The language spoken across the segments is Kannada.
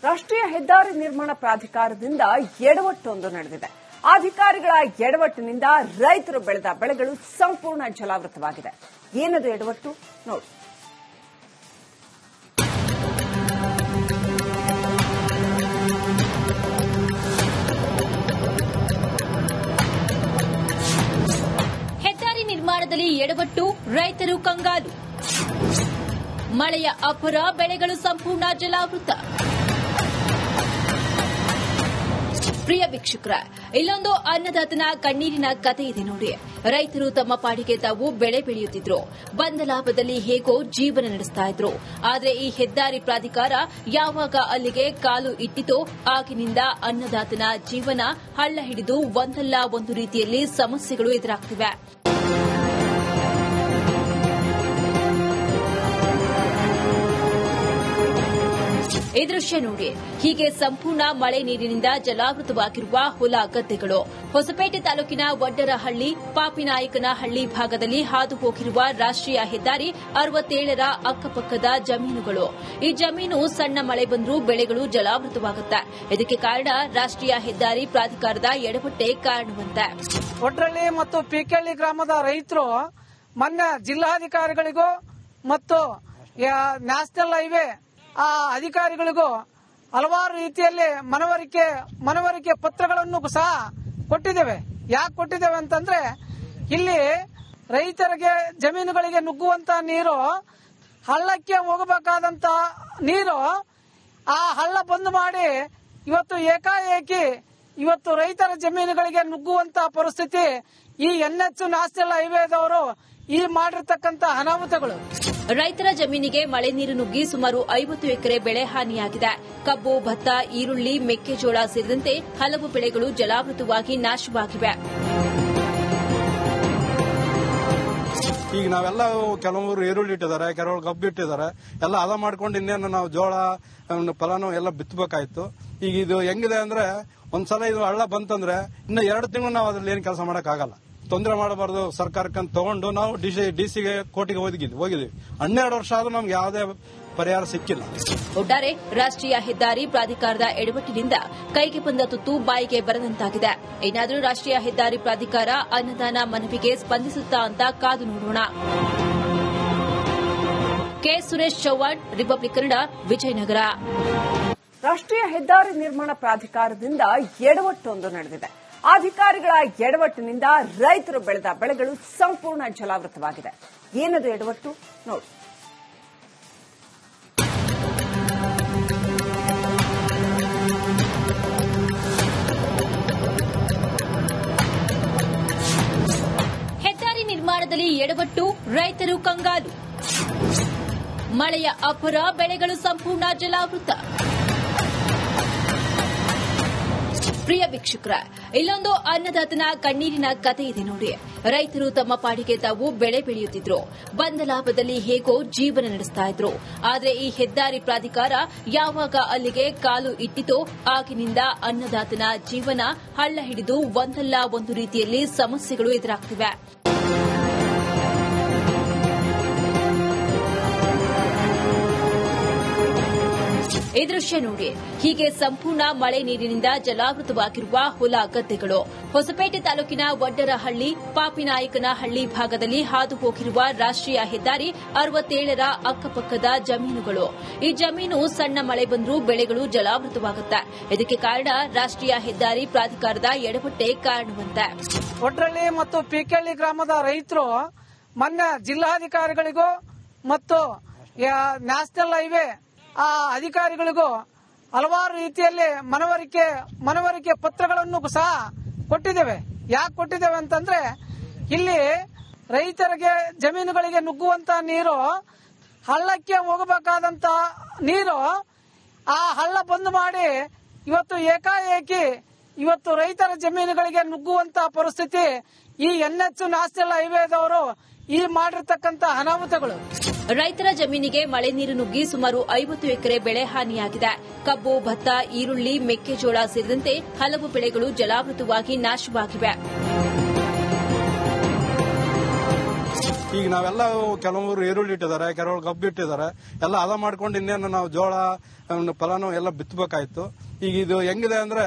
ರಾಷ್ಟ್ರೀಯ ಹೆದ್ದಾರಿ ನಿರ್ಮಾಣ ಪ್ರಾಧಿಕಾರದಿಂದ ಎಡವಟ್ಟೊಂದು ನಡೆದಿದೆ. ಅಧಿಕಾರಿಗಳ ಎಡವಟ್ಟಿನಿಂದ ರೈತರು ಬೆಳೆದ ಬೆಳೆಗಳು ಸಂಪೂರ್ಣ ಜಲಾವೃತವಾಗಿದೆ. ಏನದು ಎಡವಟ್ಟು ನೋಡಿ. ಹೆದ್ದಾರಿ ನಿರ್ಮಾಣದಲ್ಲಿ ಎಡವಟ್ಟು, ರೈತರು ಕಂಗಾಲು. ಮಳೆಯ ಅಬ್ಬರ, ಬೆಳೆಗಳು ಸಂಪೂರ್ಣ ಜಲಾವೃತ. ಪ್ರಿಯ ವೀಕ್ಷಕರ, ಇಲ್ಲೊಂದು ಅನ್ನದಾತನ ಕಣ್ಣೀರಿನ ಕಥೆ ಇದೆ ನೋಡಿ. ರೈತರು ತಮ್ಮ ಪಾಡಿಗೆ ತಾವು ಬೆಳೆ ಬೆಳೆಯುತ್ತಿದ್ರು, ಬಂದ ಲಾಭದಲ್ಲಿ ಹೇಗೋ ಜೀವನ ನಡೆಸ್ತಾ ಇದ್ರು. ಆದರೆ ಈ ಹೆದ್ದಾರಿ ಪ್ರಾಧಿಕಾರ ಯಾವಾಗ ಅಲ್ಲಿಗೆ ಕಾಲು ಇಟ್ಟಿತೋ ಆಗಿನಿಂದ ಅನ್ನದಾತನ ಜೀವನ ಹಳ್ಳ ಹಿಡಿದು ಒಂದಲ್ಲ ಒಂದು ರೀತಿಯಲ್ಲಿ ಸಮಸ್ಯೆಗಳು ಎದುರಾಗ್ತಿವೆ. ಈ ದೃಶ್ಯ ನೋಡಿ. ಹೀಗೆ ಸಂಪೂರ್ಣ ಮಳೆ ನೀರಿನಿಂದ ಜಲಾವೃತವಾಗಿರುವ ಹೊಲ ಗದ್ದೆಗಳು. ಹೊಸಪೇಟೆ ತಾಲೂಕಿನ ವಡ್ಡರಹಳ್ಳಿ, ಪಾಪಿನಾಯಕನಹಳ್ಳಿ ಭಾಗದಲ್ಲಿ ಹಾದು ಹೋಗಿರುವ ರಾಷ್ಟ್ರೀಯ ಹೆದ್ದಾರಿ 67ರ ಅಕ್ಕಪಕ್ಕದ ಜಮೀನುಗಳು. ಈ ಜಮೀನು ಸಣ್ಣ ಮಳೆ ಬಂದರೂ ಬೆಳೆಗಳು ಜಲಾವೃತವಾಗುತ್ತೆ. ಇದಕ್ಕೆ ಕಾರಣ ರಾಷ್ಟ್ರೀಯ ಹೆದ್ದಾರಿ ಪ್ರಾಧಿಕಾರದ ಎಡವಟ್ಟೆ ಕಾರಣವಂತೆ. ವಡ್ಡರಹಳ್ಳಿ ಮತ್ತು ಪಿಕೆಹಳ್ಳಿ ಗ್ರಾಮದ ರೈತರು ಮೊನ್ನೆ ಜಿಲ್ಲಾಧಿಕಾರಿಗಳಿಗೂ ಮತ್ತು ನ್ಯಾಷನಲ್ ಹೈವೇ ಅಧಿಕಾರಿಗಳಿಗೂ ಹಲವಾರು ರೀತಿಯಲ್ಲಿ ಮನವರಿಕೆ ಪತ್ರಗಳನ್ನು ಸಹ ಕೊಟ್ಟಿದ್ದೇವೆ. ಯಾಕೆ ಕೊಟ್ಟಿದ್ದೇವೆ ಅಂತಂದ್ರೆ, ಇಲ್ಲಿ ರೈತರಿಗೆ ಜಮೀನುಗಳಿಗೆ ನುಗ್ಗುವಂತ ನೀರು, ಹಳ್ಳಕ್ಕೆ ಹೋಗಬೇಕಾದಂತ ನೀರು ಆ ಹಳ್ಳ ಬಂದ್ ಮಾಡಿ ಇವತ್ತು ಏಕಾಏಕಿ ಇವತ್ತು ರೈತರ ಜಮೀನುಗಳಿಗೆ ನುಗ್ಗುವಂತ ಪರಿಸ್ಥಿತಿ ಈ NH ನ್ಯಾಷನಲ್ ಹೈವೇದವರು ಈ ಮಾಡಿರ್ತಕ್ಕಂಥ ಅನಾಹುತಗಳು. ರೈತರ ಜಮೀನಿಗೆ ಮಳೆ ನೀರು ನುಗ್ಗಿ ಸುಮಾರು 50 ಎಕರೆ ಬೆಳೆ ಹಾನಿಯಾಗಿದೆ. ಕಬ್ಬು, ಭತ್ತ, ಈರುಳ್ಳಿ, ಮೆಕ್ಕೆಜೋಳ ಸೇರಿದಂತೆ ಹಲವು ಬೆಳೆಗಳು ಜಲಾವೃತವಾಗಿ ನಾಶವಾಗಿವೆ. ಈಗ ನಾವೆಲ್ಲ ಕೆಲವರು ಈರುಳ್ಳಿ ಇಟ್ಟಿದ್ದಾರೆ, ಕೆಲವರು ಕಬ್ಬು ಇಟ್ಟಿದ್ದಾರೆ. ಎಲ್ಲ ಅದ ಮಾಡ್ಕೊಂಡು ಇನ್ನೇನು ನಾವು ಜೋಳ ಫಲಾನು ಎಲ್ಲ ಬಿತ್ತಬೇಕಾಯ್ತು. ಈಗ ಇದು ಹೆಂಗಿದೆ ಅಂದ್ರೆ, ಒಂದ್ಸಲ ಇದು ಹಳ್ಳ ಬಂತಂದ್ರೆ ಇನ್ನು 2 ತಿಂಗಳು ನಾವು ಅದ್ರಲ್ಲಿ ಏನು ಕೆಲಸ ಮಾಡಕ್ಕಾಗಲ್ಲ. ತೊಂದರೆ ಮಾಡಬಾರ್ದು ಸರ್ಕಾರಕ್ಕಂತ ತಗೊಂಡು ನಾವು ಡಿಸಿಗೆ ಕೋರ್ಟಿಗೆ ಹೋಗಿದ್ವಿ. 12 ವರ್ಷ ಆದ್ರೂ ನಮ್ಗೆ ಯಾವುದೇ ಪರಿಹಾರ ಸಿಕ್ಕಿಲ್ಲ. ಒಟ್ಟಾರೆ ರಾಷ್ಟ್ರೀಯ ಹೆದ್ದಾರಿ ಪ್ರಾಧಿಕಾರದ ಎಡವಟ್ಟಿನಿಂದ ಕೈಗೆ ಬಂದ ತುತ್ತು ಬಾಯಿಗೆ ಬರದಂತಾಗಿದೆ. ಏನಾದರೂ ರಾಷ್ಟ್ರೀಯ ಹೆದ್ದಾರಿ ಪ್ರಾಧಿಕಾರ ಅನುದಾನ ಮನವಿಗೆ ಸ್ಪಂದಿಸುತ್ತಾ ಅಂತ ಕಾದು ನೋಡೋಣ. ಕೆ ಸುರೇಶ್ ಚೌಹಾಣ್, ರಿಪಬ್ಲಿಕ್ ಕನ್ನಡ, ವಿಜಯನಗರ. ರಾಷ್ಟ್ರೀಯ ಹೆದ್ದಾರಿ ನಿರ್ಮಾಣ ಪ್ರಾಧಿಕಾರದಿಂದ ಎಡವಟ್ಟೊಂದು ನಡೆದಿದೆ. ಅಧಿಕಾರಿಗಳ ಎಡವಟ್ಟಿನಿಂದ ರೈತರು ಬೆಳೆದ ಬೆಳೆಗಳು ಸಂಪೂರ್ಣ ಜಲಾವೃತವಾಗಿದೆ. ಏನದು ಎಡವಟ್ಟು ನೋಡಿ. ಹೆದ್ದಾರಿ ನಿರ್ಮಾಣದಲ್ಲಿ ಎಡವಟ್ಟು, ರೈತರು ಕಂಗಾಲು. ಮಳೆಯ ಅಬ್ಬರ, ಬೆಳೆಗಳು ಸಂಪೂರ್ಣ ಜಲಾವೃತ. ಪ್ರಿಯ ವೀಕ್ಷಕರ, ಇಲ್ಲೊಂದು ಅನ್ನದಾತನ ಕಣ್ಣೀರಿನ ಕಥೆ ಇದೆ ನೋಡಿ. ರೈತರು ತಮ್ಮ ಪಾಡಿಗೆ ತಾವು ಬೆಳೆ ಬೆಳೆಯುತ್ತಿದ್ರು, ಬಂದ ಲಾಭದಲ್ಲಿ ಹೇಗೋ ಜೀವನ ನಡೆಸ್ತಾ ಇದ್ರು. ಆದರೆ ಈ ಹೆದ್ದಾರಿ ಪ್ರಾಧಿಕಾರ ಯಾವಾಗ ಅಲ್ಲಿಗೆ ಕಾಲು ಇಟ್ಟಿತೋ ಆಗಿನಿಂದ ಅನ್ನದಾತನ ಜೀವನ ಹಳ್ಳ ಹಿಡಿದು ಒಂದಲ್ಲ ಒಂದು ರೀತಿಯಲ್ಲಿ ಸಮಸ್ಯೆಗಳು ಎದುರಾಗ್ತಿವೆ. ಈ ದೃಶ್ಯ ನೋಡಿ. ಹೀಗೆ ಸಂಪೂರ್ಣ ಮಳೆ ನೀರಿನಿಂದ ಜಲಾವೃತವಾಗಿರುವ ಹೊಲ ಗದ್ದೆಗಳು. ಹೊಸಪೇಟೆ ತಾಲೂಕಿನ ವಡ್ಡರಹಳ್ಳಿ, ಪಾಪಿನಾಯಕನಹಳ್ಳಿ ಭಾಗದಲ್ಲಿ ಹಾದು ಹೋಗಿರುವ ರಾಷ್ಟ್ರೀಯ ಹೆದ್ದಾರಿ 67ರ ಅಕ್ಕಪಕ್ಕದ ಜಮೀನುಗಳು. ಈ ಜಮೀನು ಸಣ್ಣ ಮಳೆ ಬಂದರೂ ಬೆಳೆಗಳು ಜಲಾವೃತವಾಗುತ್ತೆ. ಇದಕ್ಕೆ ಕಾರಣ ರಾಷ್ಟ್ರೀಯ ಹೆದ್ದಾರಿ ಪ್ರಾಧಿಕಾರದ ಎಡವಟ್ಟೆ ಕಾರಣವಂತೆ. ವಡ್ಡರಹಳ್ಳಿ ಮತ್ತು ಪಿಕೆಹಳ್ಳಿ ಗ್ರಾಮದ ರೈತರು ಮೊನ್ನೆ ಜಿಲ್ಲಾಧಿಕಾರಿಗಳಿಗೂ ಮತ್ತು ನ್ಯಾಷನಲ್ ಹೈವೇ ಅಧಿಕಾರಿಗಳಿಗೂ ಹಲವಾರು ರೀತಿಯಲ್ಲಿ ಮನವರಿಕೆ ಪತ್ರಗಳನ್ನು ಸಹ ಕೊಟ್ಟಿದ್ದೇವೆ. ಯಾಕೆ ಕೊಟ್ಟಿದ್ದೇವೆ ಅಂತಂದ್ರೆ, ಇಲ್ಲಿ ರೈತರಿಗೆ ಜಮೀನುಗಳಿಗೆ ನುಗ್ಗುವಂತ ನೀರು, ಹಳ್ಳಕ್ಕೆ ಹೋಗಬೇಕಾದಂತ ನೀರು ಆ ಹಳ್ಳ ಬಂದ್ ಮಾಡಿ ಇವತ್ತು ಏಕಾಏಕಿ ಇವತ್ತು ರೈತರ ಜಮೀನುಗಳಿಗೆ ನುಗ್ಗುವಂತ ಪರಿಸ್ಥಿತಿ ಈ NH ನ್ಯಾಷನಲ್ ಹೈವೇದವರು ಈ ಮಾಡಿರ್ತಕ್ಕಂಥ ಅನಾಹುತಗಳು. ರೈತರ ಜಮೀನಿಗೆ ಮಳೆ ನೀರು ನುಗ್ಗಿ ಸುಮಾರು 50 ಎಕರೆ ಬೆಳೆ ಹಾನಿಯಾಗಿದೆ. ಕಬ್ಬು, ಭತ್ತ, ಈರುಳ್ಳಿ, ಮೆಕ್ಕೆಜೋಳ ಸೇರಿದಂತೆ ಹಲವು ಬೆಳೆಗಳು ಜಲಾವೃತವಾಗಿ ನಾಶವಾಗಿವೆ. ಈಗ ನಾವೆಲ್ಲ ಕೆಲವರು ಈರುಳ್ಳಿ ಇಟ್ಟಿದ್ದಾರೆ, ಕೆಲವರು ಕಬ್ಬು ಇಟ್ಟಿದ್ದಾರೆ, ಎಲ್ಲ ಅದ ಮಾಡ್ಕೊಂಡು ಇನ್ನೇನು ನಾವು ಜೋಳ ಫಲಾನು ಎಲ್ಲ ಬಿತ್ತಬೇಕಾಯ್ತು. ಈಗ ಇದು ಹೆಂಗಿದೆ ಅಂದ್ರೆ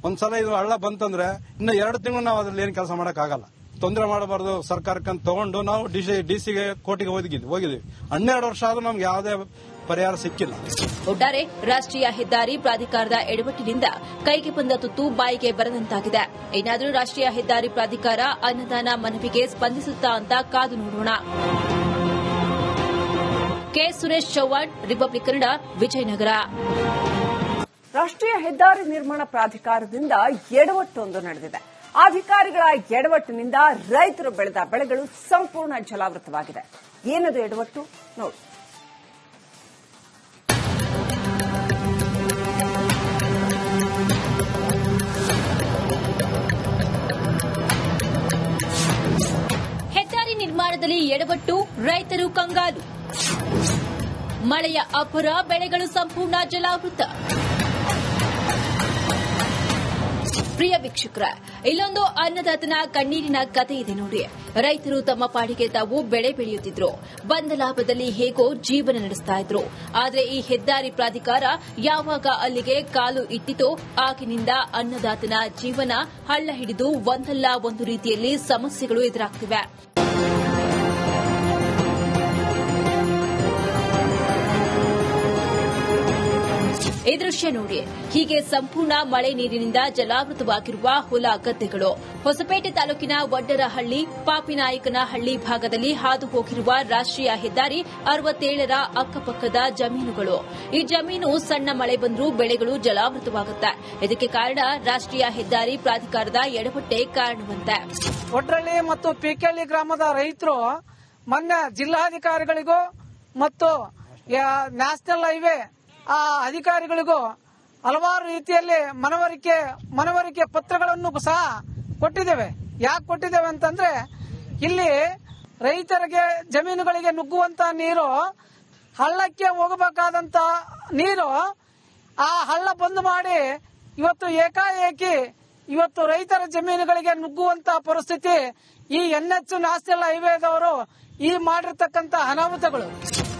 ಒಂದ್ಸಲ ಇದು ಹಳ್ಳ ಬಂತಂದ್ರೆ ಇನ್ನು 2 ತಿಂಗಳು ನಾವು ಅದ್ರಲ್ಲಿ ಏನು ಕೆಲಸ ಮಾಡಕ್ ಆಗಲ್ಲ. ತೊಂದರೆ ಮಾಡಬಾರ್ದು ಸರ್ಕಾರಕ್ಕಂತ ತಗೊಂಡು ನಾವು ಡಿಸಿಗೆ ಕೋರ್ಟಿಗೆ ಹೋಗಿದ್ವಿ. 12 ವರ್ಷ ಆದ್ರೂ ನಮ್ಗೆ ಯಾವುದೇ ಪರಿಹಾರ ಸಿಕ್ಕಿಲ್ಲ. ಒಟ್ಟಾರೆ ರಾಷ್ಟ್ರೀಯ ಹೆದ್ದಾರಿ ಪ್ರಾಧಿಕಾರದ ಎಡವಟ್ಟಿನಿಂದ ಕೈಗೆ ಬಂದ ತುತ್ತು ಬಾಯಿಗೆ ಬರದಂತಾಗಿದೆ. ಏನಾದರೂ ರಾಷ್ಟ್ರೀಯ ಹೆದ್ದಾರಿ ಪ್ರಾಧಿಕಾರ ಅನುದಾನ ಮನವಿಗೆ ಸ್ಪಂದಿಸುತ್ತಾ ಅಂತ ಕಾದು ನೋಡೋಣ. ಕೆ ಸುರೇಶ್ ಚೌಹಾಣ್, ರಿಪಬ್ಲಿಕ್ ಕನ್ನಡ, ವಿಜಯನಗರ. ರಾಷ್ಟ್ರೀಯ ಹೆದ್ದಾರಿ ನಿರ್ಮಾಣ ಪ್ರಾಧಿಕಾರದಿಂದ ಎಡವಟ್ಟೊಂದು ನಡೆದಿದೆ. ಅಧಿಕಾರಿಗಳ ಎಡವಟ್ಟಿನಿಂದ ರೈತರು ಬೆಳೆದ ಬೆಳೆಗಳು ಸಂಪೂರ್ಣ ಜಲಾವೃತವಾಗಿದೆ. ಏನದು ಎಡವಟ್ಟು ನೋಡಿ. ಹೆದ್ದಾರಿ ನಿರ್ಮಾಣದಲ್ಲಿ ಎಡವಟ್ಟು, ರೈತರು ಕಂಗಾಲು. ಮಳೆಯ ಅಬ್ಬರ, ಬೆಳೆಗಳು ಸಂಪೂರ್ಣ ಜಲಾವೃತ. ಪ್ರಿಯ ವೀಕ್ಷಕರ, ಇಲ್ಲೊಂದು ಅನ್ನದಾತನ ಕಣ್ಣೀರಿನ ಕಥೆ ಇದೆ ನೋಡಿ. ರೈತರು ತಮ್ಮ ಪಾಡಿಗೆ ತಾವು ಬೆಳೆ ಬೆಳೆಯುತ್ತಿದ್ರು, ಬಂದ ಲಾಭದಲ್ಲಿ ಹೇಗೋ ಜೀವನ ನಡೆಸ್ತಾ ಇದ್ರು. ಆದರೆ ಈ ಹೆದ್ದಾರಿ ಪ್ರಾಧಿಕಾರ ಯಾವಾಗ ಅಲ್ಲಿಗೆ ಕಾಲು ಇಟ್ಟಿತೋ ಆಗಿನಿಂದ ಅನ್ನದಾತನ ಜೀವನ ಹಳ್ಳ ಹಿಡಿದು ಒಂದಲ್ಲ ಒಂದು ರೀತಿಯಲ್ಲಿ ಸಮಸ್ಯೆಗಳು ಎದುರಾಗ್ತಿವೆ. ಈ ದೃಶ್ಯ ನೋಡಿ. ಹೀಗೆ ಸಂಪೂರ್ಣ ಮಳೆ ನೀರಿನಿಂದ ಜಲಾವೃತವಾಗಿರುವ ಹೊಲ ಗದ್ದೆಗಳು. ಹೊಸಪೇಟೆ ತಾಲೂಕಿನ ವಡ್ಡರಹಳ್ಳಿ, ಪಾಪಿನಾಯಕನಹಳ್ಳಿ ಭಾಗದಲ್ಲಿ ಹಾದು ಹೋಗಿರುವ ರಾಷ್ಟ್ರೀಯ ಹೆದ್ದಾರಿ 67ರ ಅಕ್ಕಪಕ್ಕದ ಜಮೀನುಗಳು. ಈ ಜಮೀನು ಸಣ್ಣ ಮಳೆ ಬಂದರೂ ಬೆಳೆಗಳು ಜಲಾವೃತವಾಗುತ್ತೆ. ಇದಕ್ಕೆ ಕಾರಣ ರಾಷ್ಟ್ರೀಯ ಹೆದ್ದಾರಿ ಪ್ರಾಧಿಕಾರದ ಎಡವಟ್ಟೆ ಕಾರಣವಂತೆ. ಒಡ್ರಳ್ಳಿ ಮತ್ತು ಪಿಕೆಳ್ಳಿ ಗ್ರಾಮದ ರೈತರು ಮೊನ್ನೆ ಜಿಲ್ಲಾಧಿಕಾರಿಗಳಿಗೂ ಮತ್ತು ನ್ಯಾಷನಲ್ ಹೈವೇ ಅಧಿಕಾರಿಗಳಿಗೂ ಹಲವಾರು ರೀತಿಯಲ್ಲಿ ಮನವರಿಕೆ ಪತ್ರಗಳನ್ನು ಸಹ ಕೊಟ್ಟಿದ್ದೇವೆ. ಯಾಕೆ ಕೊಟ್ಟಿದ್ದೇವೆ ಅಂತಂದ್ರೆ ಇಲ್ಲಿ ರೈತರಿಗೆ ಜಮೀನುಗಳಿಗೆ ನುಗ್ಗುವಂತ ನೀರು, ಹಳ್ಳಕ್ಕೆ ಹೋಗಬೇಕಾದಂತ ನೀರು ಆ ಹಳ್ಳ ಬಂದ್ ಮಾಡಿ ಇವತ್ತು ಏಕಾಏಕಿ ಇವತ್ತು ರೈತರ ಜಮೀನುಗಳಿಗೆ ನುಗ್ಗುವಂತ ಪರಿಸ್ಥಿತಿ ಈ NH ನ್ಯಾಷನಲ್ ಹೈವೇದವರು ಈ ಮಾಡಿರ್ತಕ್ಕಂಥ ಅನಾಹುತಗಳು.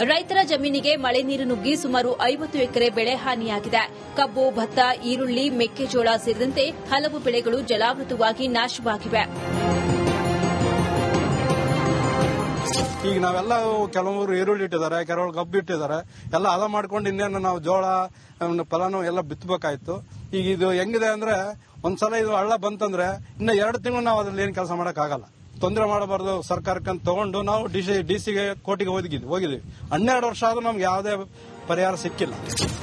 ರೈತರ ಜಮೀನಿಗೆ ಮಳೆ ನೀರು ನುಗ್ಗಿ ಸುಮಾರು 50 ಎಕರೆ ಬೆಳೆ ಹಾನಿಯಾಗಿದೆ. ಕಬ್ಬು, ಭತ್ತ, ಈರುಳ್ಳಿ, ಮೆಕ್ಕೆಜೋಳ ಸೇರಿದಂತೆ ಹಲವು ಬೆಳೆಗಳು ಜಲಾವೃತವಾಗಿ ನಾಶವಾಗಿವೆ. ಈಗ ನಾವೆಲ್ಲ ಕೆಲವರು ಈರುಳ್ಳಿ ಇಟ್ಟಿದ್ದಾರೆ, ಕೆಲವರು ಕಬ್ಬು ಇಟ್ಟಿದ್ದಾರೆ, ಎಲ್ಲ ಅದ ಮಾಡ್ಕೊಂಡು ಇನ್ನೇನು ನಾವು ಜೋಳ ಫಲಾನು ಎಲ್ಲ ಬಿತ್ತಬೇಕಾಯ್ತು. ಈಗ ಇದು ಹೆಂಗಿದೆ ಅಂದ್ರೆ ಒಂದ್ಸಲ ಇದು ಹಳ್ಳ ಬಂತಂದ್ರೆ ಇನ್ನು 2 ತಿಂಗಳು ನಾವು ಅದ್ರಲ್ಲಿ ಏನು ಕೆಲಸ ಮಾಡಕ್ ಆಗಲ್ಲ. ತೊಂದರೆ ಮಾಡಬಾರ್ದು ಸರ್ಕಾರಕ್ಕಂತ ತಗೊಂಡು ನಾವು ಡಿಸಿಗೆ ಕೋರ್ಟಿಗೆ ಹೋಗಿದ್ವಿ. 12 ವರ್ಷ ಆದ್ರೂ ನಮ್ಗೆ ಯಾವುದೇ ಪರಿಹಾರ ಸಿಕ್ಕಿಲ್ಲ.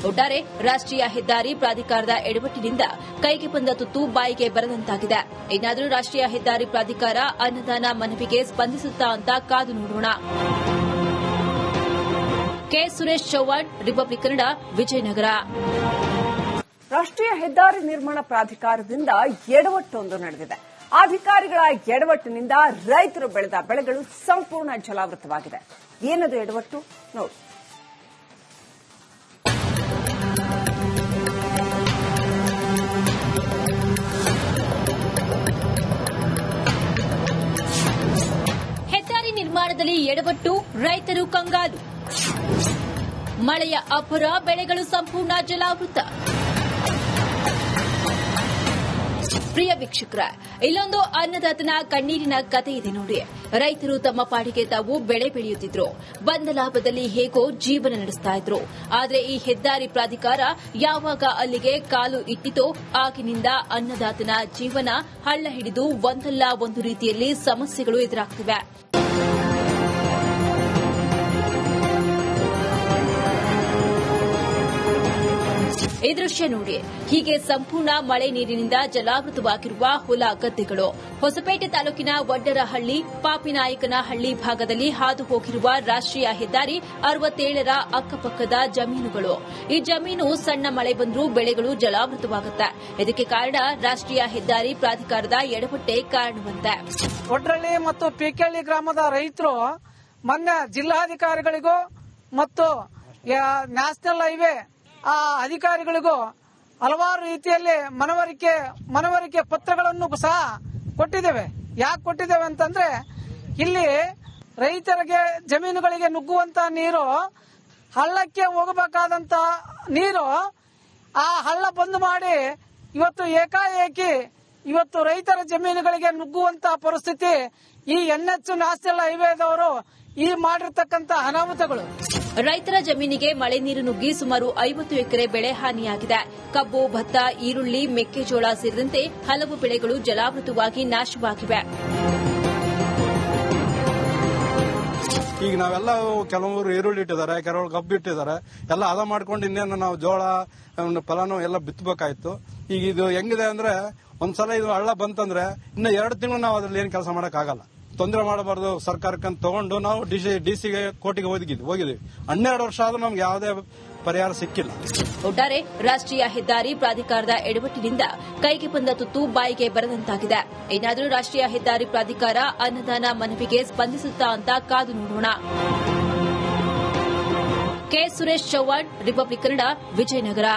ಒಟ್ಟಾರೆ ರಾಷ್ಟ್ರೀಯ ಹೆದ್ದಾರಿ ಪ್ರಾಧಿಕಾರದ ಎಡವಟ್ಟಿನಿಂದ ಕೈಗೆ ಬಂದ ತುತ್ತು ಬಾಯಿಗೆ ಬರದಂತಾಗಿದೆ. ಏನಾದರೂ ರಾಷ್ಟ್ರೀಯ ಹೆದ್ದಾರಿ ಪ್ರಾಧಿಕಾರ ಅನುದಾನ ಮನವಿಗೆ ಸ್ಪಂದಿಸುತ್ತಾ ಅಂತ ಕಾದು ನೋಡೋಣ. ಕೆ ಸುರೇಶ್ ಚೌಹಾಣ್, ರಿಪಬ್ಲಿಕ್ ಕನ್ನಡ, ವಿಜಯನಗರ. ರಾಷ್ಟ್ರೀಯ ಹೆದ್ದಾರಿ ನಿರ್ಮಾಣ ಪ್ರಾಧಿಕಾರದಿಂದ ಎಡವಟ್ಟೊಂದು ನಡೆದಿದೆ. ಅಧಿಕಾರಿಗಳ ಎಡವಟ್ಟಿನಿಂದ ರೈತರು ಬೆಳೆದ ಬೆಳೆಗಳು ಸಂಪೂರ್ಣ ಜಲಾವೃತವಾಗಿದೆ. ಏನದು ಎಡವಟ್ಟು ನೋಡಿ. ಹೆದ್ದಾರಿ ನಿರ್ಮಾಣದಲ್ಲಿ ಎಡವಟ್ಟು, ರೈತರು ಕಂಗಾಲು. ಮಳೆಯ ಅಬ್ಬರ, ಬೆಳೆಗಳು ಸಂಪೂರ್ಣ ಜಲಾವೃತ. ಪ್ರಿಯ ವೀಕ್ಷಕರ, ಇಲ್ಲೊಂದು ಅನ್ನದಾತನ ಕಣ್ಣೀರಿನ ಕಥೆ ಇದೆ ನೋಡಿ. ರೈತರು ತಮ್ಮ ಪಾಡಿಗೆ ತಾವು ಬೆಳೆ ಬೆಳೆಯುತ್ತಿದ್ರು, ಬಂದ ಲಾಭದಲ್ಲಿ ಹೇಗೋ ಜೀವನ ನಡೆಸ್ತಾ ಇದ್ರು. ಆದರೆ ಈ ಹೆದ್ದಾರಿ ಪ್ರಾಧಿಕಾರ ಯಾವಾಗ ಅಲ್ಲಿಗೆ ಕಾಲು ಇಟ್ಟಿತೋ ಆಗಿನಿಂದ ಅನ್ನದಾತನ ಜೀವನ ಹಳ್ಳ ಹಿಡಿದು ಒಂದಲ್ಲ ಒಂದು ರೀತಿಯಲ್ಲಿ ಸಮಸ್ಯೆಗಳು ಎದುರಾಗ್ತಿವೆ. ಈ ದೃಶ್ಯ ನೋಡಿ. ಹೀಗೆ ಸಂಪೂರ್ಣ ಮಳೆ ನೀರಿನಿಂದ ಜಲಾವೃತವಾಗಿರುವ ಹೊಲ ಗದ್ದೆಗಳು. ಹೊಸಪೇಟೆ ತಾಲೂಕಿನ ವಡ್ಡರಹಳ್ಳಿ, ಪಾಪಿನಾಯಕನಹಳ್ಳಿ ಭಾಗದಲ್ಲಿ ಹಾದು ಹೋಗಿರುವ ರಾಷ್ಟ್ರೀಯ ಹೆದ್ದಾರಿ 67ರ ಅಕ್ಕಪಕ್ಕದ ಜಮೀನುಗಳು. ಈ ಜಮೀನು ಸಣ್ಣ ಮಳೆ ಬಂದರೂ ಬೆಳೆಗಳು ಜಲಾವೃತವಾಗುತ್ತೆ. ಇದಕ್ಕೆ ಕಾರಣ ರಾಷ್ಟ್ರೀಯ ಹೆದ್ದಾರಿ ಪ್ರಾಧಿಕಾರದ ಎಡವಟ್ಟೆ ಕಾರಣವಂತೆ. ಒಡ್ರಳ್ಳಿ ಮತ್ತು ಪಿಕೆಳ್ಳಿ ಗ್ರಾಮದ ರೈತರು ಮೊನ್ನೆ ಜಿಲ್ಲಾಧಿಕಾರಿಗಳಿಗೂ ಮತ್ತು ನ್ಯಾಷನಲ್ ಹೈವೇ ಅಧಿಕಾರಿಗಳಿಗೂ ಹಲವಾರು ರೀತಿಯಲ್ಲಿ ಮನವರಿಕೆ ಪತ್ರಗಳನ್ನು ಸಹ ಕೊಟ್ಟಿದ್ದೇವೆ. ಯಾಕೆ ಕೊಟ್ಟಿದ್ದೇವೆ ಅಂತಂದ್ರೆ ಇಲ್ಲಿ ರೈತರಿಗೆ ಜಮೀನುಗಳಿಗೆ ನುಗ್ಗುವಂತ ನೀರು, ಹಳ್ಳಕ್ಕೆ ಹೋಗಬೇಕಾದಂತ ನೀರು ಆ ಹಳ್ಳ ಬಂದ್ ಮಾಡಿ ಇವತ್ತು ಏಕಾಏಕಿ ಇವತ್ತು ರೈತರ ಜಮೀನುಗಳಿಗೆ ನುಗ್ಗುವಂತ ಪರಿಸ್ಥಿತಿ ಈ NH ನ್ಯಾಷನಲ್ ಹೈವೇದವರು ಈ ಮಾಡಿರ್ತಕ್ಕಂಥ ಅನಾಹುತಗಳು. ರೈತರ ಜಮೀನಿಗೆ ಮಳೆ ನೀರು ನುಗ್ಗಿ ಸುಮಾರು 50 ಎಕರೆ ಬೆಳೆ ಹಾನಿಯಾಗಿದೆ. ಕಬ್ಬು, ಭತ್ತ, ಈರುಳ್ಳಿ, ಮೆಕ್ಕೆಜೋಳ ಸೇರಿದಂತೆ ಹಲವು ಬೆಳೆಗಳು ಜಲಾವೃತವಾಗಿ ನಾಶವಾಗಿವೆ. ಈಗ ನಾವೆಲ್ಲ ಕೆಲವರು ಈರುಳ್ಳಿ ಇಟ್ಟಿದ್ದಾರೆ, ಕೆಲವರು ಕಬ್ಬು ಇಟ್ಟಿದ್ದಾರೆ, ಎಲ್ಲ ಹದ ಮಾಡ್ಕೊಂಡು ಇನ್ನೇನು ನಾವು ಜೋಳ ಫಲಾನು ಎಲ್ಲ ಬಿತ್ತಬೇಕಾಯ್ತು. ಈಗ ಇದು ಹೆಂಗಿದೆ ಅಂದ್ರೆ ಒಂದ್ಸಲ ಇದು ಹಳ್ಳ ಬಂತಂದ್ರೆ ಇನ್ನು 2 ತಿಂಗಳು ನಾವು ಅದ್ರಲ್ಲಿ ಏನು ಕೆಲಸ ಮಾಡಕ್ಕಾಗಲ್ಲ. ತೊಂದರೆ ಮಾಡಬಾರ್ದು ಸರ್ಕಾರಕ್ಕಂತ ತಗೊಂಡು ನಾವು ಡಿಸಿಗೆ ಕೋರ್ಟಿಗೆ ಹೋಗಿದ್ವಿ. 12 ವರ್ಷ ಆದ್ರೂ ನಮ್ಗೆ ಯಾವುದೇ ಪರಿಹಾರ ಸಿಕ್ಕಿಲ್ಲ. ಒಟ್ಟಾರೆ ರಾಷ್ಟ್ರೀಯ ಹೆದ್ದಾರಿ ಪ್ರಾಧಿಕಾರದ ಎಡವಟ್ಟಿನಿಂದ ಕೈಗೆ ಬಂದ ತುತ್ತು ಬಾಯಿಗೆ ಬರದಂತಾಗಿದೆ. ಏನಾದರೂ ರಾಷ್ಟ್ರೀಯ ಹೆದ್ದಾರಿ ಪ್ರಾಧಿಕಾರ ಅನುದಾನ ಮನವಿಗೆ ಸ್ಪಂದಿಸುತ್ತಾ ಅಂತ ಕಾದು ನೋಡೋಣ. ಕೆ. ಸುರೇಶ್ ಚೌಹಾಣ್, ರಿಪಬ್ಲಿಕ್ ಕನ್ನಡ, ವಿಜಯನಗರ.